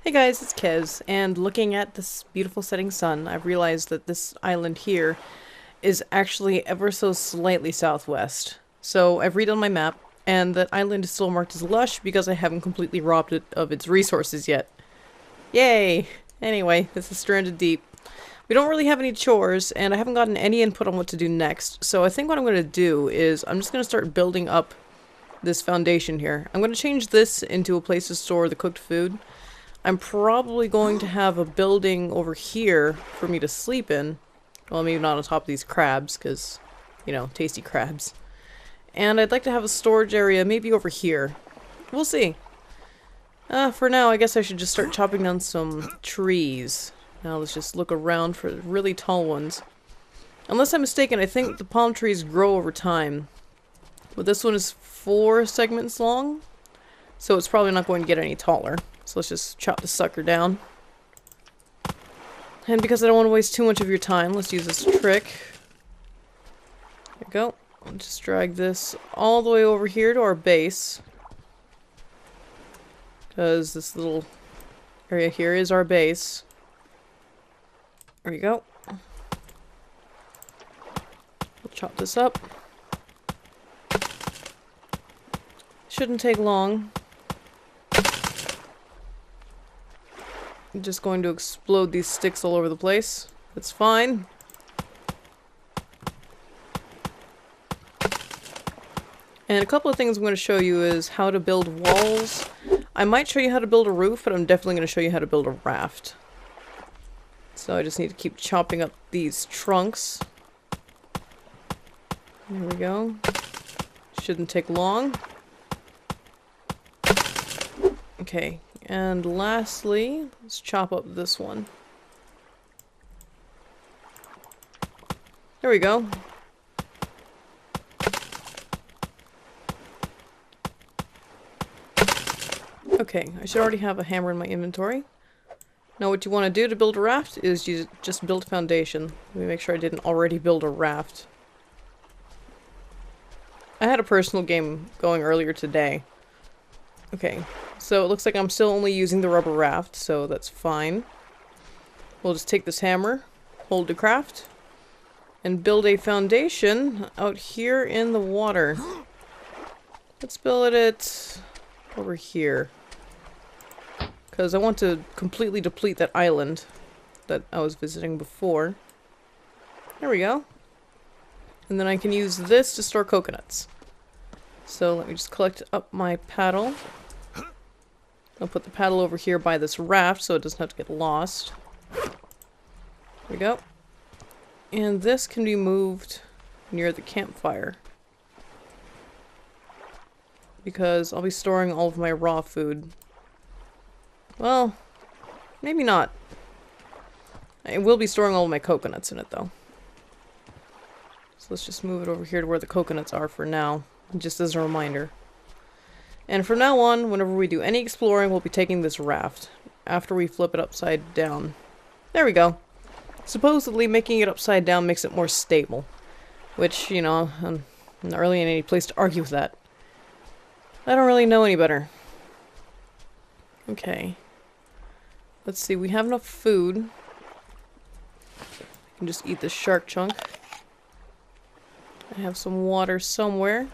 Hey guys, it's Kez, and looking at this beautiful setting sun, I've realized that this island here is actually ever so slightly southwest. So I've redone my map, and that island is still marked as lush because I haven't completely robbed it of its resources yet. Yay! Anyway, this is Stranded Deep. We don't really have any chores, and I haven't gotten any input on what to do next, so I think what I'm going to do is I'm just going to start building up this foundation here. I'm going to change this into a place to store the cooked food. I'm probably going to have a building over here for me to sleep in. Well, maybe not on top of these crabs, because, you know, tasty crabs. And I'd like to have a storage area maybe over here. We'll see. For now, I guess I should just start chopping down some trees. Now let's just look around for really tall ones. Unless I'm mistaken, I think the palm trees grow over time. But this one is 4 segments long, so it's probably not going to get any taller. So let's just chop the sucker down. And because I don't want to waste too much of your time, let's use this trick. There we go. I'll just drag this all the way over here to our base. Because this little area here is our base. There we go. We'll chop this up. Shouldn't take long. I'm just going to explode these sticks all over the place. That's fine. And a couple of things I'm going to show you is how to build walls. I might show you how to build a roof, but I'm definitely going to show you how to build a raft. So I just need to keep chopping up these trunks. There we go. Shouldn't take long. Okay, and lastly, let's chop up this one. There we go. Okay, I should already have a hammer in my inventory. Now what you want to do to build a raft is you just build a foundation. Let me make sure I didn't already build a raft. I had a personal game going earlier today. Okay, so it looks like I'm still only using the rubber raft, so that's fine. We'll just take this hammer, hold to craft, and build a foundation out here in the water. Let's build it over here. Because I want to completely deplete that island that I was visiting before. There we go. And then I can use this to store coconuts. So let me just collect up my paddle. I'll put the paddle over here by this raft so it doesn't have to get lost. There we go. And this can be moved near the campfire. Because I'll be storing all of my raw food. Well, maybe not. I will be storing all of my coconuts in it though. So let's just move it over here to where the coconuts are for now. Just as a reminder. And from now on, whenever we do any exploring, we'll be taking this raft. After we flip it upside down. There we go. Supposedly, making it upside down makes it more stable. Which, you know, I'm not really in any place to argue with that. I don't really know any better. Okay. Let's see, we have enough food. I can just eat this shark chunk. I have some water somewhere.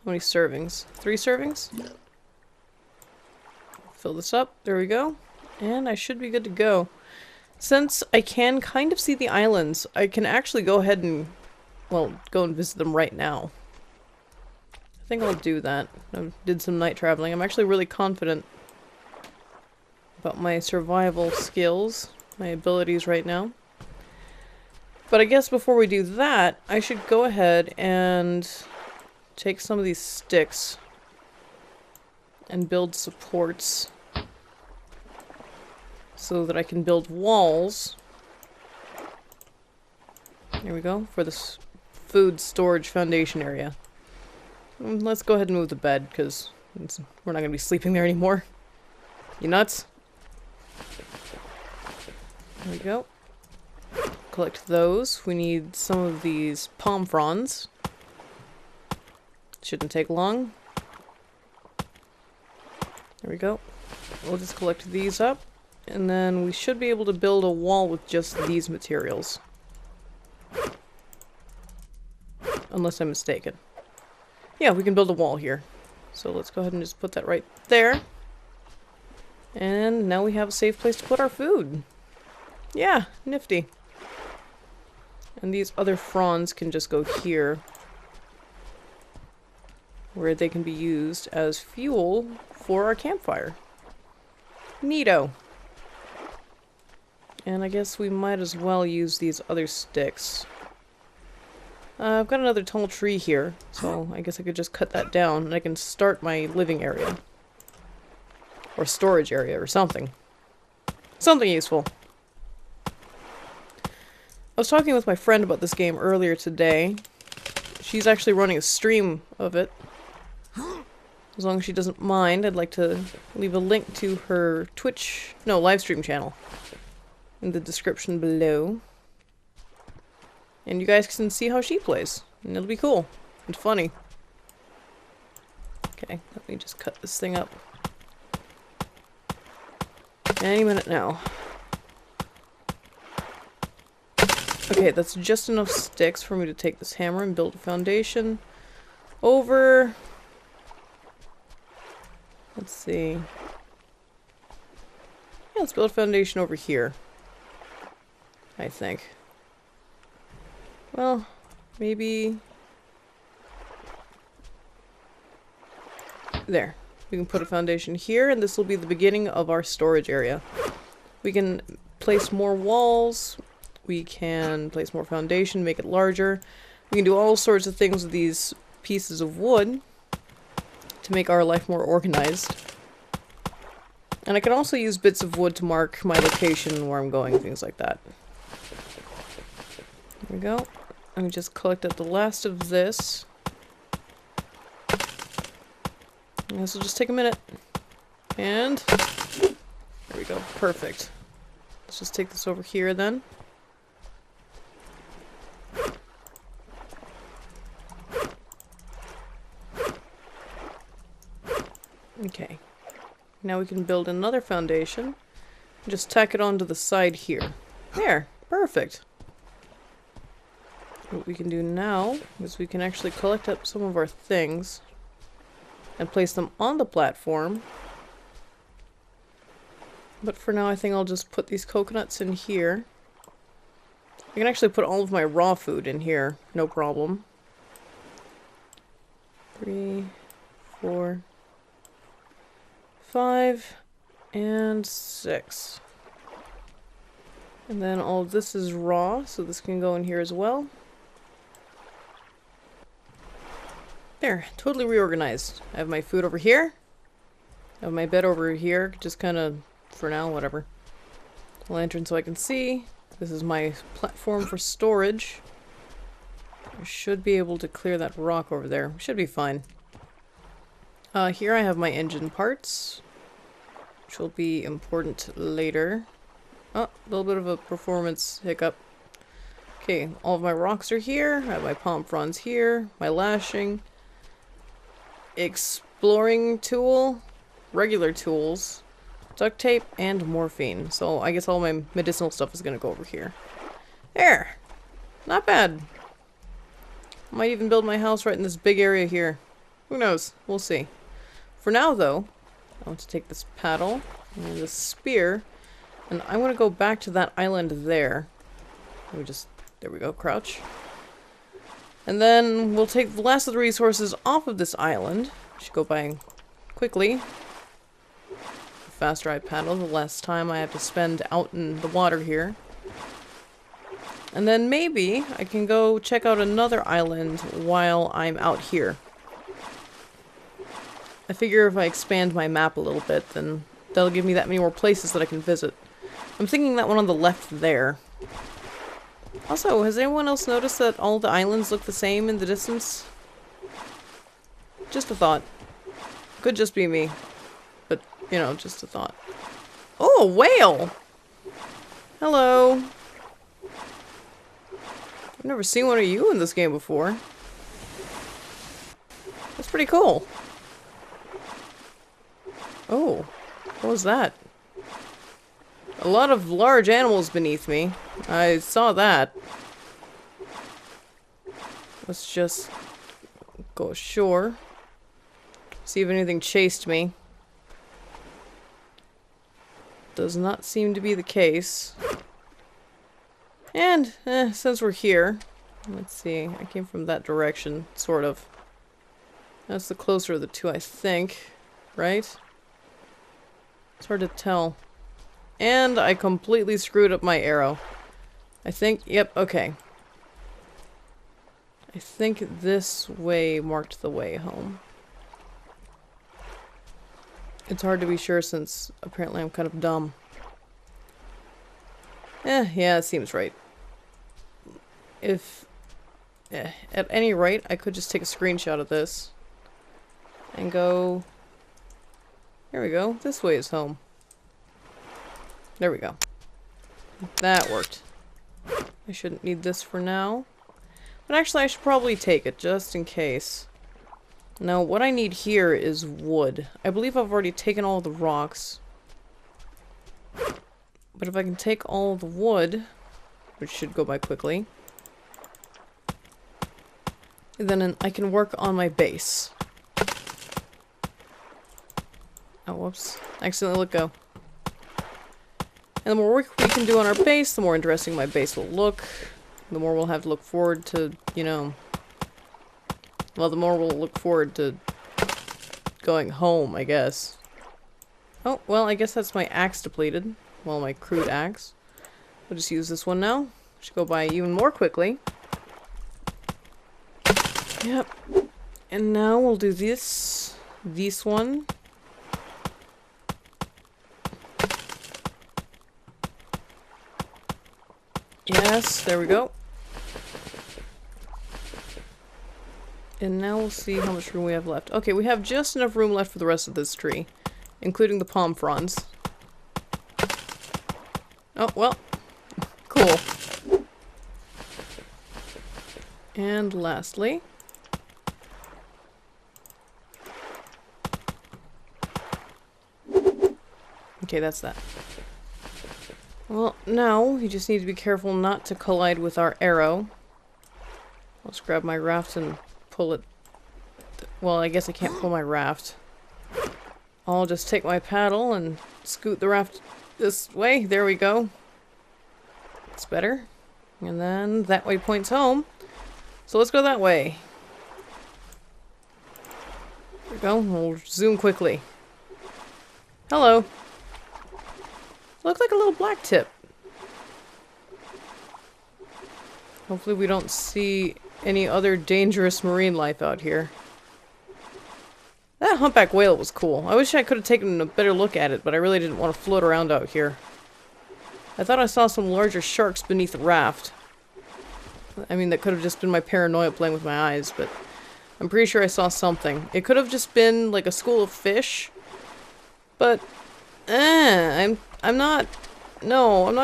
How many servings? 3 servings? Fill this up. There we go. And I should be good to go. Since I can kind of see the islands, I can actually go ahead and, well, go and visit them right now. I think I'll do that. I did some night traveling. I'm actually really confident about my survival skills, my abilities right now. But I guess before we do that, I should go ahead and take some of these sticks and build supports so that I can build walls. There we go, for this food storage foundation area. Let's go ahead and move the bed, because we're not going to be sleeping there anymore. You nuts? There we go. Collect those. We need some of these palm fronds. Shouldn't take long. There we go. we'll just collect these up. And then we should be able to build a wall with just these materials. Unless I'm mistaken. Yeah, we can build a wall here. So let's go ahead and just put that right there. And now we have a safe place to put our food. Yeah, nifty. And these other fronds can just go here, where they can be used as fuel for our campfire. Neato. And I guess we might as well use these other sticks. I've got another tall tree here, so I guess I could just cut that down and I can start my living area. Or storage area or something. Something useful. I was talking with my friend about this game earlier today. She's actually running a stream of it. As long as she doesn't mind, I'd like to leave a link to her live stream channel in the description below. And you guys can see how she plays. And it'll be cool. And funny. Okay, let me just cut this thing up. Any minute now. Okay, that's just enough sticks for me to take this hammer and build a foundation over... Let's see. Yeah, let's build a foundation over here. I think. Well, maybe... There. We can put a foundation here, and this will be the beginning of our storage area. We can place more walls. We can place more foundation, make it larger. We can do all sorts of things with these pieces of wood to make our life more organized. And I can also use bits of wood to mark my location, where I'm going, things like that. There we go. Let me just collect up the last of this. This will just take a minute. And there we go. Perfect. Let's just take this over here then. Okay. Now we can build another foundation. Just tack it onto the side here. There. Perfect. What we can do now is we can actually collect up some of our things and place them on the platform. But for now I think I'll just put these coconuts in here. I can actually put all of my raw food in here, no problem. 3, 4, 5, and 6. And then all of this is raw, so this can go in here as well. There, totally reorganized. I have my food over here. I have my bed over here, just kind of, for now, whatever. Lantern so I can see. This is my platform for storage. I should be able to clear that rock over there. Should be fine. Here I have my engine parts, which will be important later. Oh, a little bit of a performance hiccup. Okay, all of my rocks are here. I have my palm fronds here, my lashing, exploring tool, regular tools, duct tape, and morphine. So I guess all my medicinal stuff is going to go over here. There! Not bad. Might even build my house right in this big area here. Who knows? We'll see. For now, though, I want to take this paddle and this spear, and I want to go back to that island there. There we go, crouch. And then we'll take the last of the resources off of this island. Should go by quickly. The faster I paddle, the less time I have to spend out in the water here. And then maybe I can go check out another island while I'm out here. I figure if I expand my map a little bit, then that'll give me that many more places that I can visit. I'm thinking that one on the left there. Also, has anyone else noticed that all the islands look the same in the distance? Just a thought. Could just be me. But, you know, just a thought. Oh, a whale! Hello. I've never seen one of you in this game before. That's pretty cool. Oh. What was that? A lot of large animals beneath me. I saw that. Let's just go ashore. See if anything chased me. Does not seem to be the case. And, since we're here, let's see. I came from that direction, sort of. That's the closer of the two, I think. Right? It's hard to tell. And I completely screwed up my arrow. I think, yep, okay. I think this way marked the way home. It's hard to be sure since apparently I'm kind of dumb. Yeah, it seems right. If, at any rate, I could just take a screenshot of this. And go... There we go. This way is home. There we go. That worked. I shouldn't need this for now. But actually, I should probably take it, just in case. Now, what I need here is wood. I believe I've already taken all the rocks. But if I can take all the wood, which should go by quickly, then I can work on my base. Oh, whoops. Accidentally let go. And the more work we can do on our base, the more interesting my base will look. The more we'll have to look forward to, you know... Well, the more we'll look forward to going home, I guess. Oh, well, I guess that's my axe depleted. Well, my crude axe. We'll just use this one now. Should go by even more quickly. Yep. And now we'll do this. This one. Yes, there we go. And now we'll see how much room we have left. Okay, we have just enough room left for the rest of this tree, including the palm fronds. Oh, well. Cool. And lastly... Okay, that's that. Well, now you just need to be careful not to collide with our arrow. Let's grab my raft and pull it. Well, I guess I can't pull my raft. I'll just take my paddle and scoot the raft this way. There we go. It's better. And then that way points home. So let's go that way. There we go. We'll zoom quickly. Hello. Look like a little black tip. Hopefully we don't see any other dangerous marine life out here. That humpback whale was cool. I wish I could have taken a better look at it, but I really didn't want to float around out here. I thought I saw some larger sharks beneath the raft. I mean, that could have just been my paranoia playing with my eyes, but I'm pretty sure I saw something. It could have just been like a school of fish, but I'm not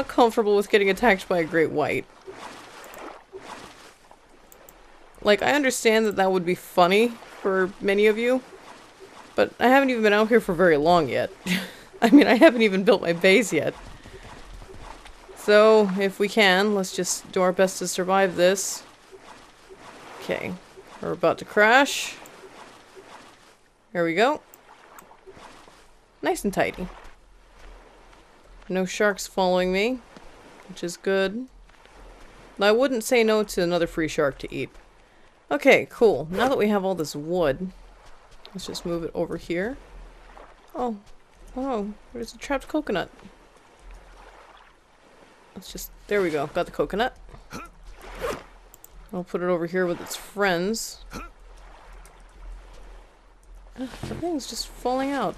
comfortable with getting attacked by a great white. Like, I understand that that would be funny for many of you, but I haven't even been out here for very long yet. I mean, I haven't even built my base yet. So, if we can, let's just do our best to survive this. Okay, we're about to crash. There we go. Nice and tidy. No sharks following me, which is good. I wouldn't say no to another free shark to eat. Okay, cool. Now that we have all this wood, let's just move it over here. Oh, there's a trapped coconut. Let's just, there we go, got the coconut. I'll put it over here with its friends. Everything's just falling out.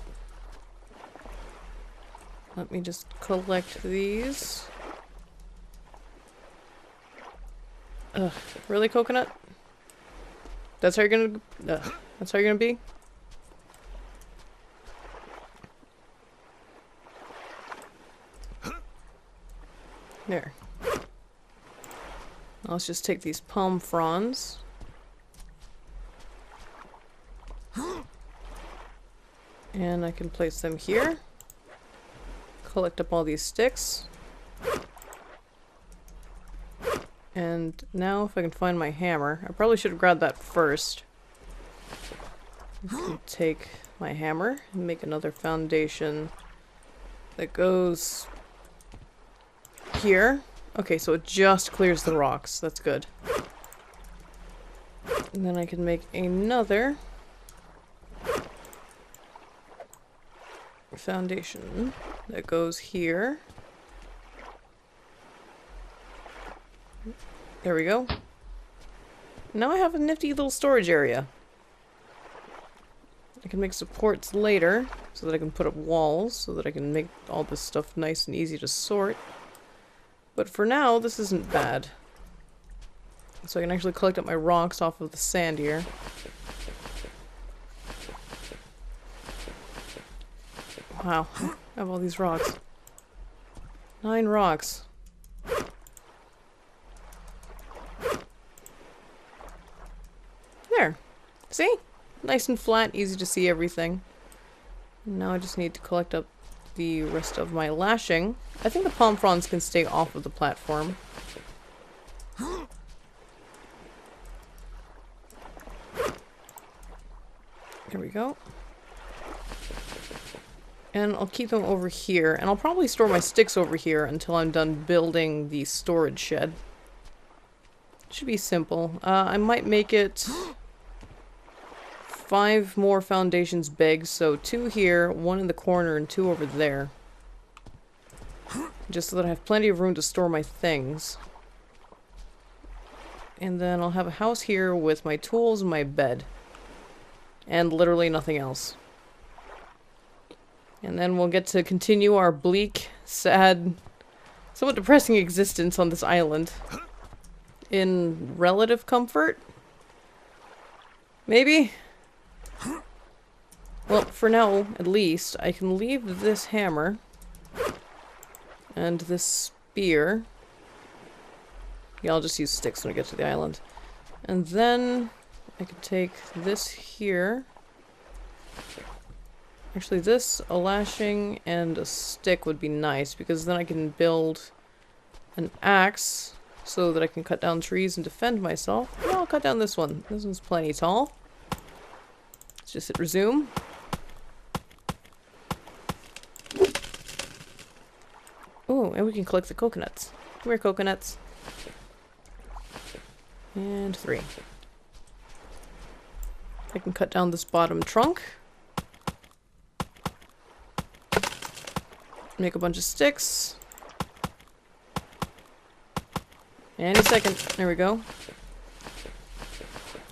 Let me just collect these. Ugh, really, coconut? That's how you're gonna... that's how you're gonna be? There. Now let's just take these palm fronds. And I can place them here. collect up all these sticks. And now if I can find my hammer. I probably should have grabbed that first. Take my hammer and make another foundation that goes here. Okay, so it just clears the rocks. That's good. And then I can make another foundation that goes here. There we go. Now I have a nifty little storage area. I can make supports later so that I can put up walls so that I can make all this stuff nice and easy to sort. But for now, this isn't bad. So I can actually collect up my rocks off of the sand here. Wow, I have all these rocks. 9 rocks. There. See? Nice and flat, easy to see everything. Now I just need to collect up the rest of my lashing. I think the palm fronds can stay off of the platform. There we go. And I'll keep them over here. And I'll probably store my sticks over here until I'm done building the storage shed. Should be simple. I might make it 5 more foundations big. So 2 here, 1 in the corner, and 2 over there. Just so that I have plenty of room to store my things. And then I'll have a house here with my tools and my bed. And literally nothing else. And then we'll get to continue our bleak, sad, somewhat depressing existence on this island. In relative comfort? Maybe? Well, for now, at least, I can leave this hammer and this spear. Yeah, I'll just use sticks when I get to the island. And then I can take this here. Actually, this, a lashing, and a stick would be nice, because then I can build an axe so that I can cut down trees and defend myself. Yeah, I'll cut down this one. This one's plenty tall. Let's just hit resume. Oh, and we can collect the coconuts. Come here, coconuts. And 3. I can cut down this bottom trunk. Make a bunch of sticks. Any second. There we go.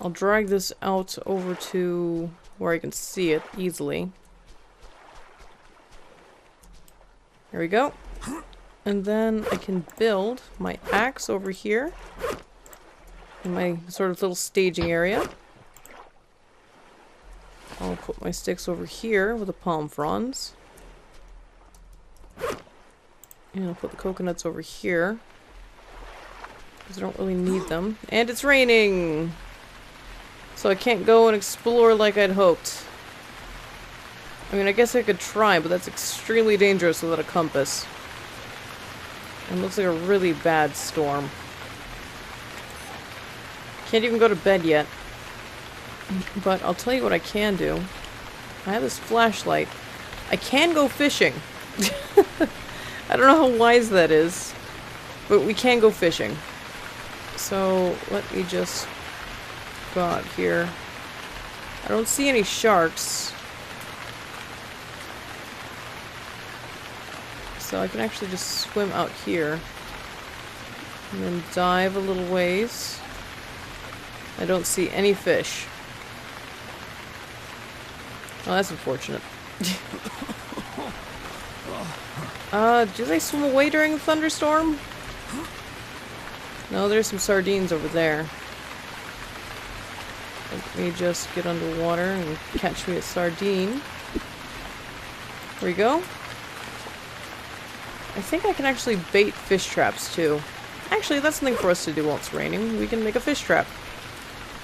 I'll drag this out over to where I can see it easily. There we go. And then I can build my axe over here. In my sort of little staging area. I'll put my sticks over here with the palm fronds. And I'll put the coconuts over here. Because I don't really need them. And it's raining! So I can't go and explore like I'd hoped. I mean, I guess I could try, but that's extremely dangerous without a compass. And it looks like a really bad storm. Can't even go to bed yet. But I'll tell you what I can do. I have this flashlight. I can go fishing. I don't know how wise that is. But we can go fishing. So let me just go out here. I don't see any sharks. So I can actually just swim out here. And then dive a little ways. I don't see any fish. Oh, that's unfortunate. Do they swim away during a thunderstorm? No, there's some sardines over there. Let me just get underwater and catch me a sardine. There we go. I think I can actually bait fish traps too. Actually, that's something for us to do while it's raining. We can make a fish trap.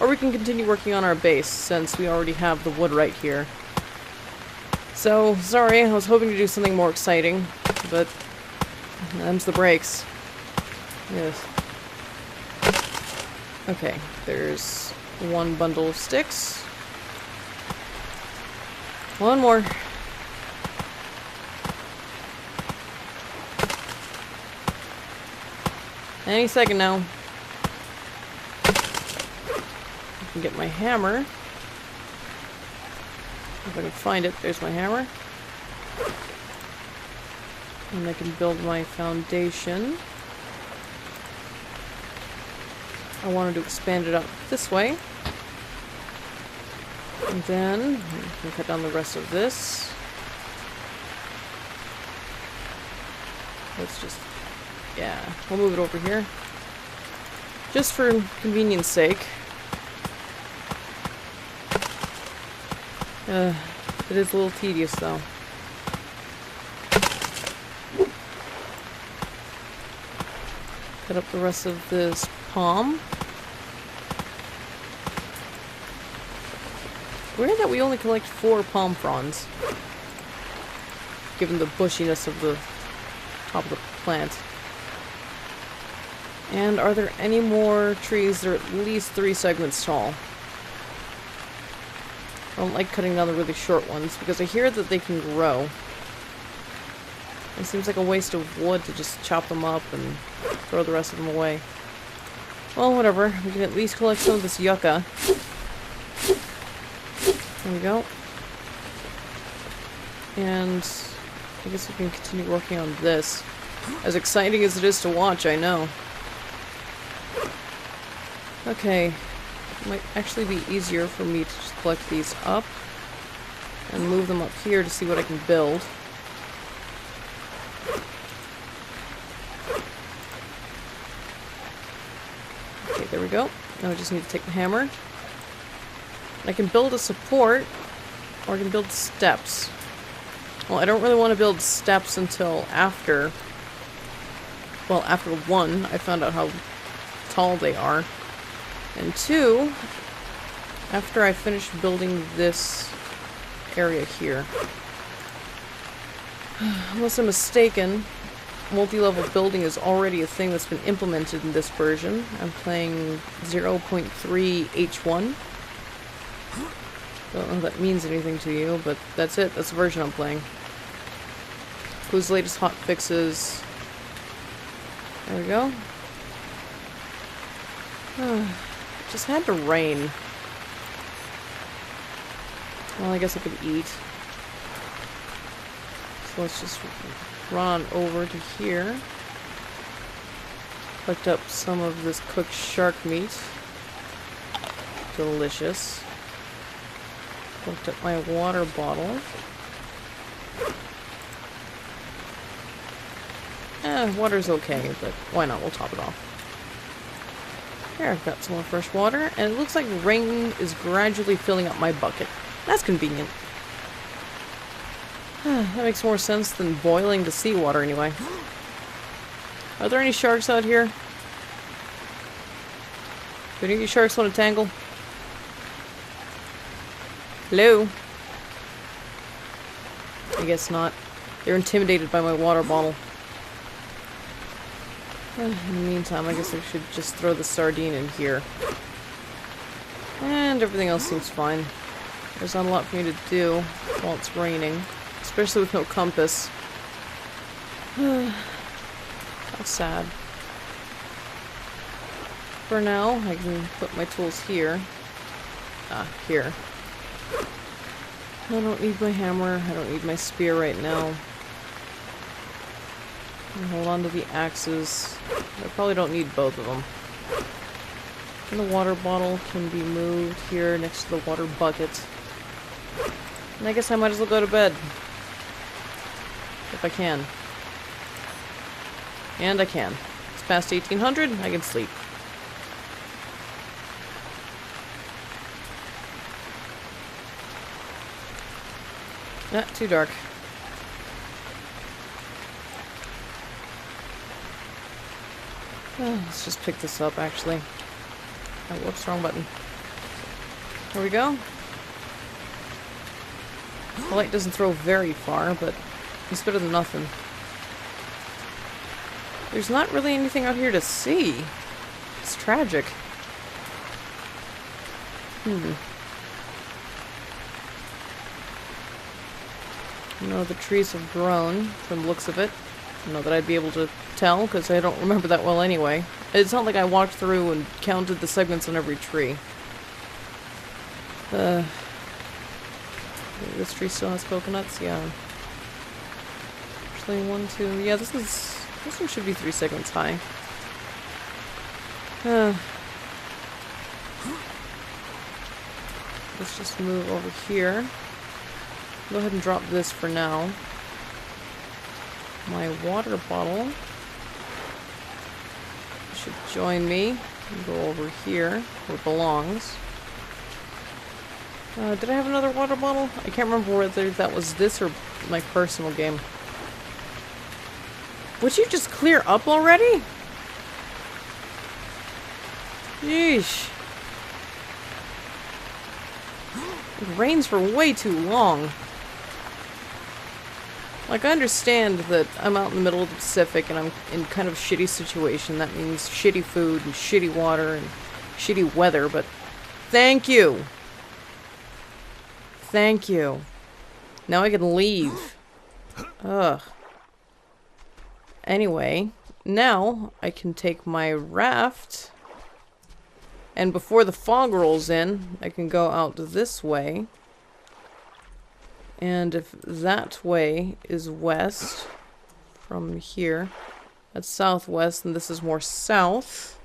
Or we can continue working on our base, since we already have the wood right here. So, sorry, I was hoping to do something more exciting. but them's the brakes. Yes. Okay, there's one bundle of sticks. One more. Any second now. I can get my hammer. If I can find it, there's my hammer. And I can build my foundation. I wanted to expand it out this way. And then I can cut down the rest of this. Let's just, yeah, we'll move it over here. Just for convenience sake. It is a little tedious though. Cut up the rest of this palm. Weird that we only collect 4 palm fronds, given the bushiness of the top of the plant. And are there any more trees that are at least 3 segments tall? I don't like cutting down the really short ones, because I hear that they can grow. It seems like a waste of wood to just chop them up and throw the rest of them away. Well, whatever. We can at least collect some of this yucca. There we go. And I guess we can continue working on this. As exciting as it is to watch, I know. Okay. It might actually be easier for me to just collect these up and move them up here to see what I can build. Okay, there we go. Now I just need to take the hammer. I can build a support, or I can build steps. Well, I don't really want to build steps until after... Well, after 1, I found out how tall they are. And 2, after I finish building this area here. Unless I'm mistaken, multi-level building is already a thing that's been implemented in this version. I'm playing 0.3 H1. Don't know if that means anything to you, but that's it. That's the version I'm playing. Whose latest hot fixes. There we go. Just had to rain. Well, I guess I could eat. So let's just run on over to here. Collect up some of this cooked shark meat. Delicious. Collect up my water bottle. Water's okay, but why not? We'll top it off. Here, I've got some more fresh water, and it looks like rain is gradually filling up my bucket. That's convenient. That makes more sense than boiling the seawater anyway. Are there any sharks out here? Do any of you sharks want to tangle? Hello? I guess not. They're intimidated by my water bottle. In the meantime, I guess I should just throw the sardine in here. And everything else seems fine. There's not a lot for me to do while it's raining. Especially with no compass. How sad. For now, I can put my tools here. Here. I don't need my hammer. I don't need my spear right now. And hold on to the axes. I probably don't need both of them. And the water bottle can be moved here next to the water bucket. And I guess I might as well go to bed. If I can. And I can. It's past 1800, I can sleep. Not too dark. Let's just pick this up, actually. Oh, whoops, wrong button. There we go. The light doesn't throw very far, but it's better than nothing. There's not really anything out here to see. It's tragic. You know, the trees have grown from the looks of it. I don't know that I'd be able to tell, because I don't remember that well anyway. It's not like I walked through and counted the segments on every tree. This tree still has coconuts? Yeah. Actually, 1, 2... Yeah, this one should be 3 segments high. Let's just move over here. Go ahead and drop this for now. My water bottle should join me and go over here where it belongs. Did I have another water bottle? I can't remember whether that was this or my personal game. Would you just clear up already? Yeesh. It rains for way too long. Like, I understand that I'm out in the middle of the Pacific and I'm in kind of a shitty situation. That means shitty food and shitty water and shitty weather, but thank you. Thank you. Now I can leave. Ugh. Anyway, now I can take my raft, and before the fog rolls in, I can go out this way. And if that way is west from here, that's southwest, and this is more south.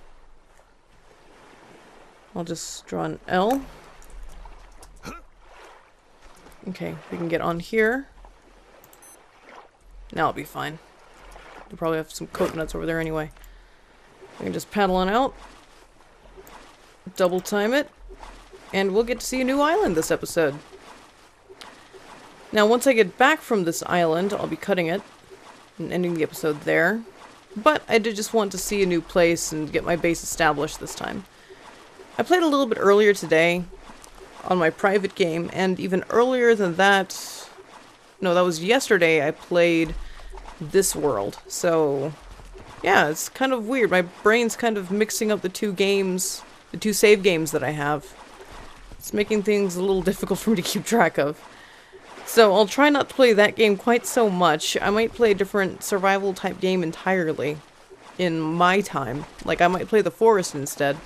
I'll just draw an L. Okay, we can get on here. Now I'll be fine. We'll probably have some coconuts over there anyway. We can just paddle on out. Double time it. And we'll get to see a new island this episode. Now, once I get back from this island, I'll be cutting it and ending the episode there. But I did just want to see a new place and get my base established this time. I played a little bit earlier today on my private game, and even earlier than that... No, that was yesterday I played this world. So, yeah, it's kind of weird. My brain's kind of mixing up the two games, the two save games that I have. It's making things a little difficult for me to keep track of. So I'll try not to play that game quite so much. I might play a different survival type game entirely in my time. Like, I might play The Forest instead.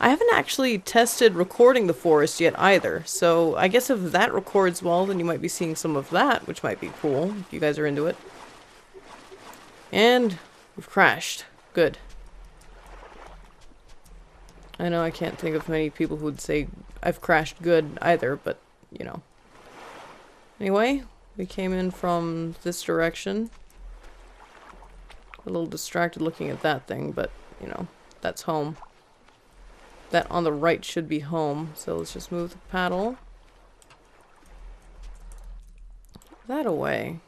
I haven't actually tested recording The Forest yet either, so I guess if that records well, then you might be seeing some of that, which might be cool, if you guys are into it. And we've crashed. Good. I know I can't think of many people who would say I've crashed good either, but, you know. Anyway, we came in from this direction. A little distracted looking at that thing, but, you know, that's home. That on the right should be home, so let's just move the paddle. That away.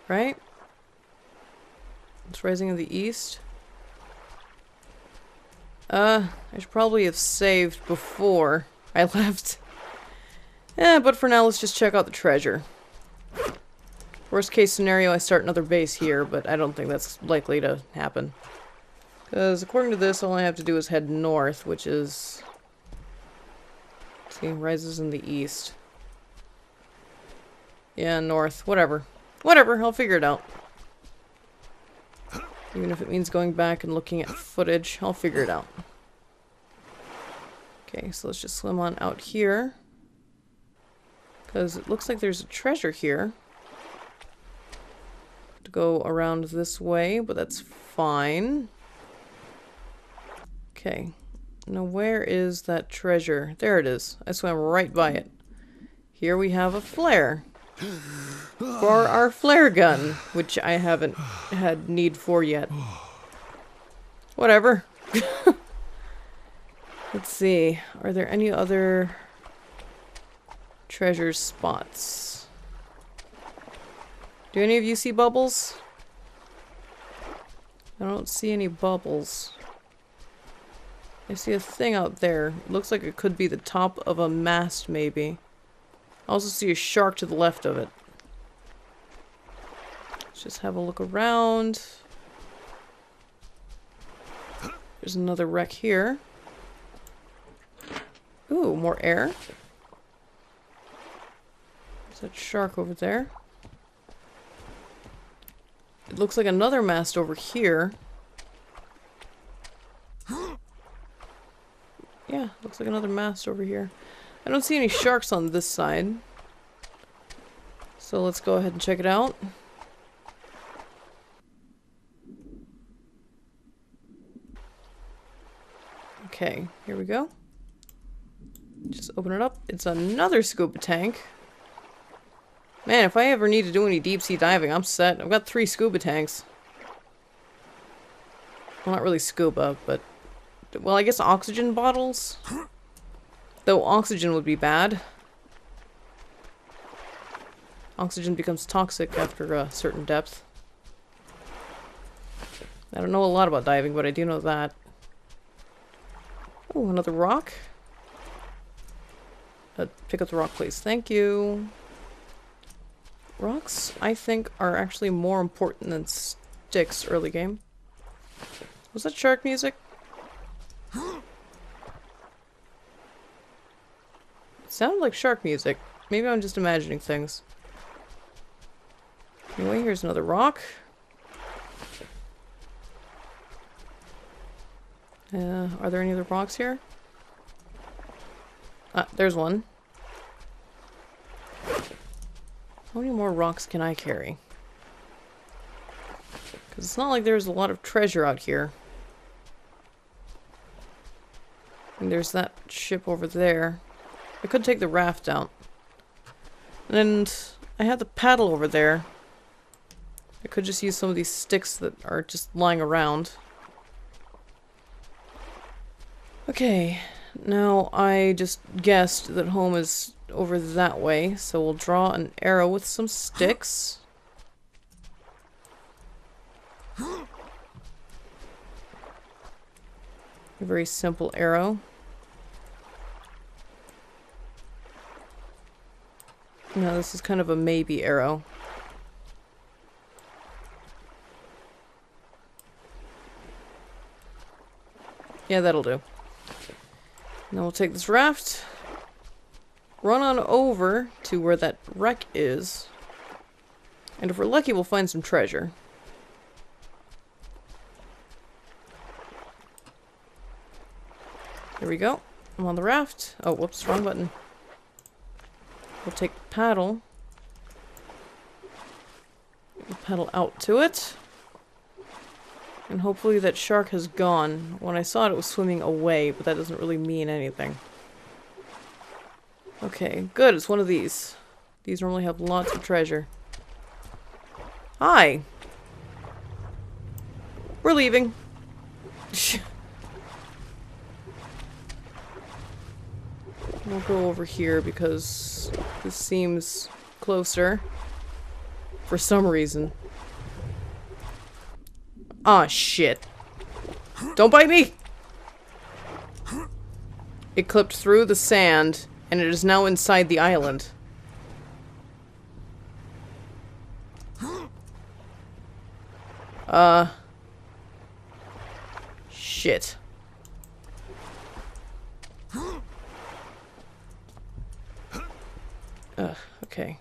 Right? It's rising in the east. I should probably have saved before I left. Yeah, but for now, let's just check out the treasure. Worst case scenario, I start another base here, but I don't think that's likely to happen. Because according to this, all I have to do is head north, which is... See, rises in the east. Yeah, north. Whatever. Whatever, I'll figure it out. Even if it means going back and looking at footage, I'll figure it out. Okay, so let's just swim on out here. Because it looks like there's a treasure here. To go around this way, but that's fine. Okay. Now where is that treasure? There it is. I swam right by it. Here we have a flare. For our flare gun, which I haven't had need for yet. Whatever. Let's see. Are there any other treasure spots? Do any of you see bubbles? I don't see any bubbles. I see a thing out there. It looks like it could be the top of a mast, maybe. I also see a shark to the left of it. Let's just have a look around. There's another wreck here. Ooh, more air. There's that shark over there. It looks like another mast over here. Yeah, looks like another mast over here. I don't see any sharks on this side. So let's go ahead and check it out. Okay, here we go. Just open it up. It's another scuba tank. Man, if I ever need to do any deep sea diving, I'm set. I've got 3 scuba tanks. Well, not really scuba, but... Well, I guess oxygen bottles? Though oxygen would be bad. Oxygen becomes toxic after a certain depth. I don't know a lot about diving, but I do know that. Oh, another rock. Pick up the rock, please. Thank you. Rocks, I think, are actually more important than sticks early game. Was that shark music? It sounded like shark music. Maybe I'm just imagining things. Anyway, here's another rock. Are there any other rocks here? There's one. How many more rocks can I carry? Because it's not like there's a lot of treasure out here. And there's that ship over there. I could take the raft out. And I had the paddle over there. I could just use some of these sticks that are just lying around. Okay, now I just guessed that home is over that way, so we'll draw an arrow with some sticks. A very simple arrow. No, this is kind of a maybe arrow. Yeah, that'll do. Now we'll take this raft, run on over to where that wreck is, and if we're lucky we'll find some treasure. Here we go. I'm on the raft. Oh, whoops, wrong button. We'll take the paddle. We'll paddle out to it. And hopefully that shark has gone. When I saw it, it was swimming away, but that doesn't really mean anything. Okay, good. It's one of these. These normally have lots of treasure. Hi! We're leaving. We'll go over here because this seems closer. For some reason. Ah, shit. Don't bite me! It clipped through the sand, and it is now inside the island. Shit. Okay.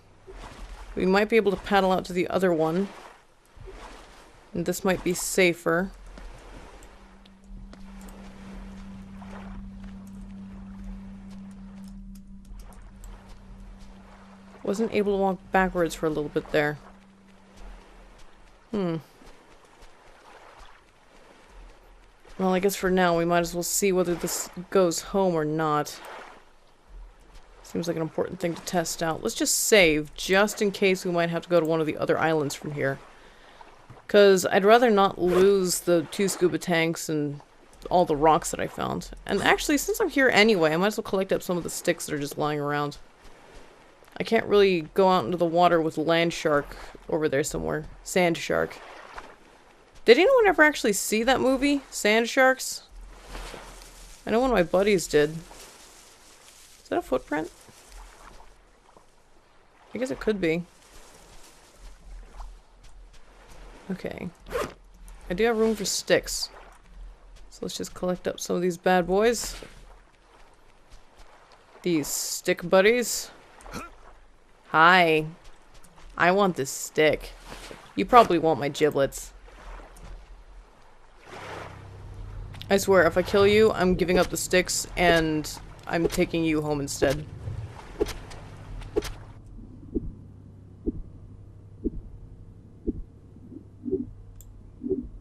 We might be able to paddle out to the other one. And this might be safer. Wasn't able to walk backwards for a little bit there. Well, I guess for now we might as well see whether this goes home or not. Seems like an important thing to test out. Let's just save, just in case we might have to go to one of the other islands from here. Because I'd rather not lose the 2 scuba tanks and all the rocks that I found. And actually, since I'm here anyway, I might as well collect up some of the sticks that are just lying around. I can't really go out into the water with land shark over there somewhere. Sand shark. Did anyone ever actually see that movie? Sand Sharks? I know one of my buddies did. Is that a footprint? I guess it could be. Okay. I do have room for sticks. So let's just collect up some of these bad boys. These stick buddies. Hi. I want this stick. You probably want my giblets. I swear, if I kill you, I'm giving up the sticks and I'm taking you home instead.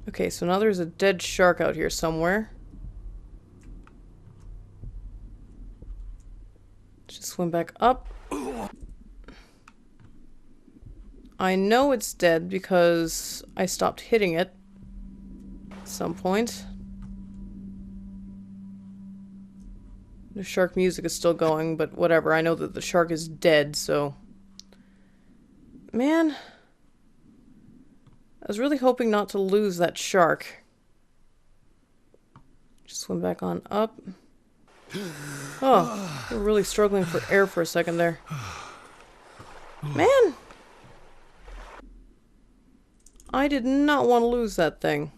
Okay, so now there's a dead shark out here somewhere. Just swim back up. I know it's dead because I stopped hitting it at some point. The shark music is still going, but whatever. I know that the shark is dead, so... Man... I was really hoping not to lose that shark. Just swim back on up. Oh, we're really struggling for air for a second there. Man! I did not want to lose that thing.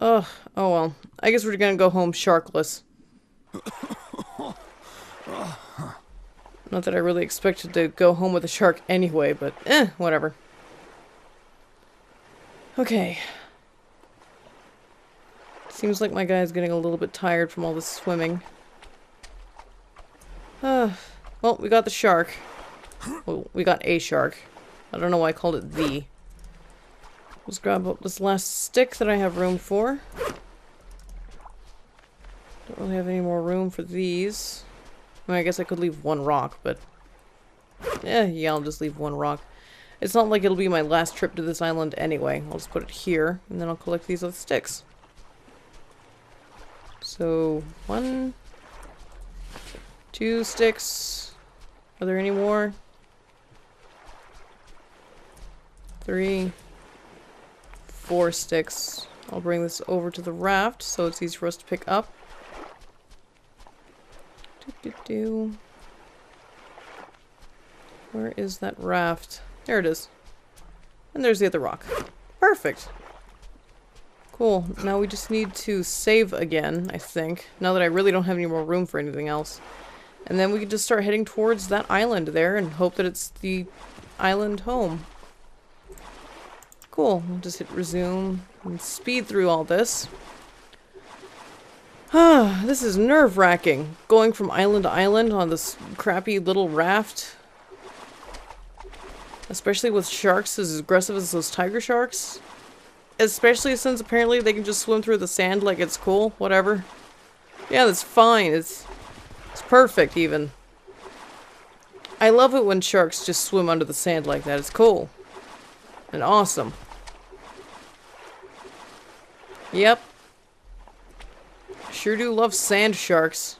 Ugh, oh well. I guess we're gonna go home sharkless. Not that I really expected to go home with a shark anyway, but whatever. Okay. Seems like my guy's getting a little bit tired from all this swimming. Well, we got the shark. Well, we got a shark. I don't know why I called it the. Let's grab up this last stick that I have room for. Don't really have any more room for these. I mean, I guess I could leave one rock, but... yeah, I'll just leave one rock. It's not like it'll be my last trip to this island anyway. I'll just put it here, and then I'll collect these other sticks. So, 1... 2 sticks. Are there any more? 3... 4 sticks. I'll bring this over to the raft so it's easy for us to pick up. Where is that raft? There it is. And there's the other rock. Perfect. Cool. Now we just need to save again, I think. Now that I really don't have any more room for anything else. And then we can just start heading towards that island there and hope that it's the island home. Cool. We'll just hit resume and speed through all this. This is nerve-wracking. Going from island to island on this crappy little raft. Especially with sharks as aggressive as those tiger sharks. Especially since apparently they can just swim through the sand like it's cool. Whatever. Yeah, that's fine. It's perfect even. I love it when sharks just swim under the sand like that. It's cool. And awesome. Yep. Sure do love sand sharks.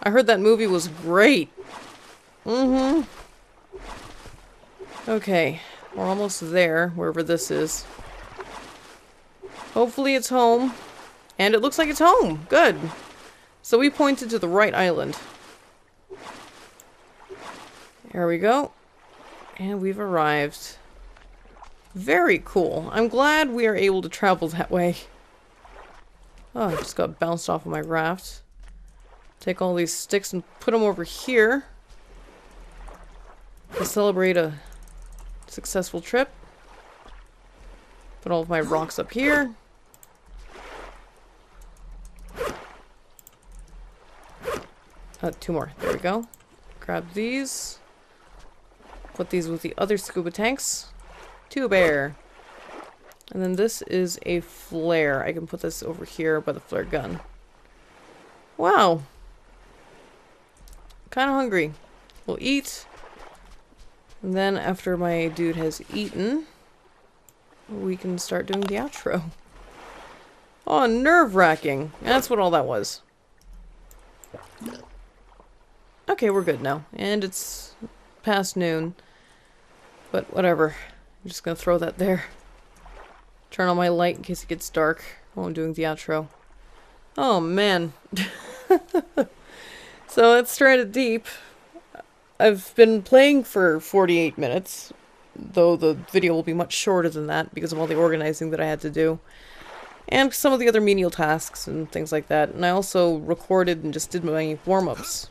I heard that movie was great. Mm-hmm. Okay. We're almost there, wherever this is. Hopefully it's home. And it looks like it's home. Good. So we pointed to the right island. There we go. And we've arrived. Very cool. I'm glad we are able to travel that way. Oh, I just got bounced off of my raft. Take all these sticks and put them over here. To celebrate a successful trip. Put all of my rocks up here. Two more. There we go. Grab these. Put these with the other scuba tanks. To a bear. And then this is a flare. I can put this over here by the flare gun. Wow. Kind of hungry. We'll eat. And then after my dude has eaten, we can start doing the outro. Oh, nerve-wracking. That's what all that was. Okay, we're good now. And it's past noon. But whatever. I'm just gonna throw that there. Turn on my light in case it gets dark while I'm doing the outro. Oh, man. So it's stranded deep. I've been playing for 48 minutes, though the video will be much shorter than that because of all the organizing that I had to do. And some of the other menial tasks and things like that. And I also recorded and just did my warm-ups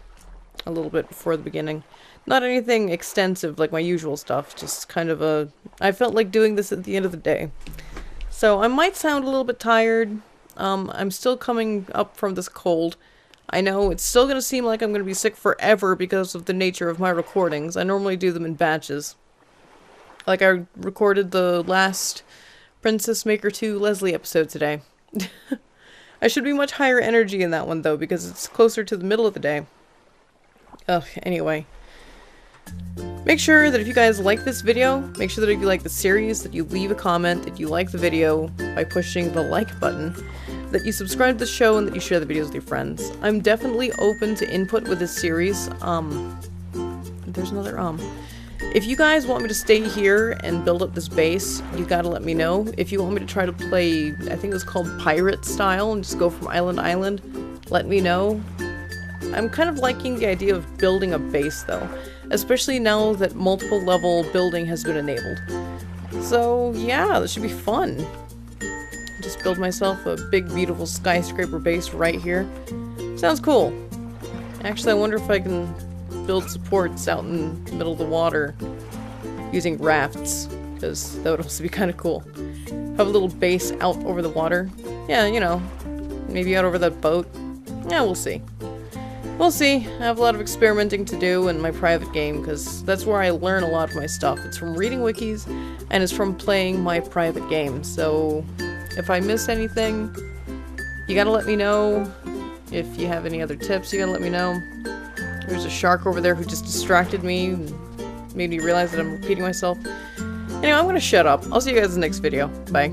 a little bit before the beginning. Not anything extensive like my usual stuff, just kind of a... I felt like doing this at the end of the day. So I might sound a little bit tired. I'm still coming up from this cold. I know it's still going to seem like I'm going to be sick forever because of the nature of my recordings. I normally do them in batches. Like I recorded the last Princess Maker 2 Leslie episode today. I should be much higher energy in that one though because it's closer to the middle of the day. Ugh, anyway. Make sure that if you guys like this video, make sure that if you like the series, that you leave a comment, that you like the video by pushing the like button, that you subscribe to the show, and that you share the videos with your friends. I'm definitely open to input with this series. There's another If you guys want me to stay here and build up this base, you gotta let me know. If you want me to try to play, I think it was called Pirate Style, and just go from island to island, let me know. I'm kind of liking the idea of building a base though, especially now that multiple level building has been enabled. So yeah, this should be fun. Just build myself a big beautiful skyscraper base right here. Sounds cool. Actually, I wonder if I can build supports out in the middle of the water using rafts, because that would also be kind of cool. Have a little base out over the water. Yeah, you know, maybe out over that boat. Yeah, we'll see. We'll see. I have a lot of experimenting to do in my private game, because that's where I learn a lot of my stuff. It's from reading wikis, and it's from playing my private game. So, if I miss anything, you gotta let me know. If you have any other tips, you gotta let me know. There's a shark over there who just distracted me and made me realize that I'm repeating myself. Anyway, I'm gonna shut up. I'll see you guys in the next video. Bye.